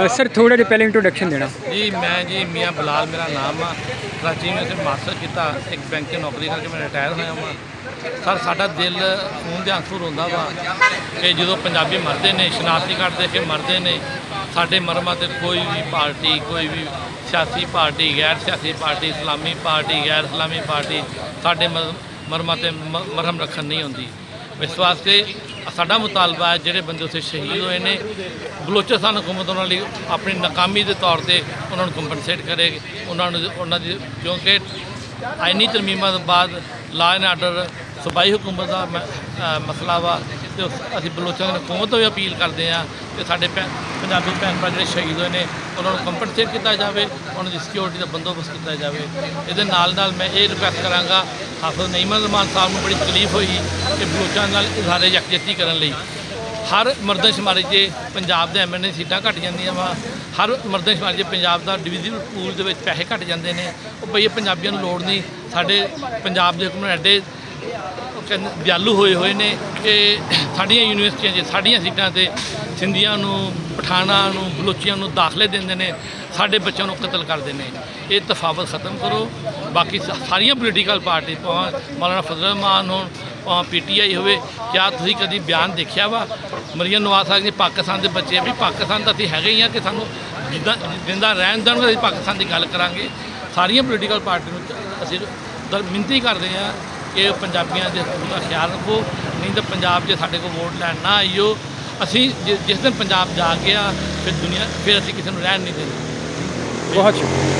Sir थोड़ा जिहा पहले इंट्रोडक्शन देना। जी मैं जी मियाँ बिलाल मेरा नाम आ। कराची में से मास्टर किया, एक बैंक की नौकरी करके मैं रिटायर होया वा। सर साडा दिल खून दे आंसू रोंदा वा कि जो पंजाबी मरते ने, शनाख्ती कार्ड दे के मरते ने, साडे मरमां ते कोई भी पार्टी, कोई भी सियासी पार्टी, गैर सियासी पार्टी, इस्लामी पार्टी, गैर इस्लामी पार्टी साडे मरमां ते मरहम रखन नहीं होंदी। इस वास्ते साडा मुतालबा है जिहड़े बंदे उत्थे शहीद होए ने, बलोचिस्तान हुकूमत उन्होंने अपनी नाकामी के तौर पर उन्होंने कंपनसेट करे, उन्होंने क्योंकि आईनी तरमीमां के बाद लॉ एंड आर्डर सूबाई हुकूमत का मसला वा। तो असीं बलोचिस्तान हुकूमत को भी अपील करते हैं कि साडे पंजाबी भैन भरा जिहड़े शहीद होए ने उन्होंने कंपनसेट किया जाए, उन्होंने सिक्योरिटी का बंदोबस्त किया जाए। ये नाल मैं ये रिक्वेस्ट कराँगा, हाफिज़ नईम रहमान साहब को बड़ी तकलीफ हुई कि बलोचां नाल इजहारे यकजहती करने लई हर मरदमशुमारी से पंजाब के MNA सीटां घट जांदियां वा, हर मरदमशुमारी पंजाब का डिविजनल पूल के पैसे घट जाते हैं। भई पंजाबियों को लोड़ नहीं, साडे पंजाब के हुकमरान एडे दयालू होए ने कि साडियां यूनीवर्सिटियां साडियां सीटां ते सिंधियां नूं, पठाणां नूं, बलोचियां नूं दाखले देंदे ने, साडे बच्चों को कतल करते हैं। ये तफावत ख़त्म करो। बाकी सारिया पोलीटिकल पार्टी भावें मौलाना फजल रहमान हो, भावें PTI हो, क्या तुसीं कभी बयान देखा वा मरियम नवाज साहब ने पाकिस्तान के बच्चे भी पाकिस्तान का असीं हैगे ही हाँ कि सानूं जिंदा रहन देण, असीं पाकिस्तान की गल करांगे। सारिया पोलीटिकल पार्टी असीं मिनती करते हैं कि पंजाबियों के हकूक का ख्याल रखो, नहीं तो पंजाब जो साढ़े को वोट लैन ना आईओ, असी जिस दिन पंजाब जा गया फिर दुनिया फिर असीं किसी को रहन नहीं देंगे। बहुत शुक्रिया।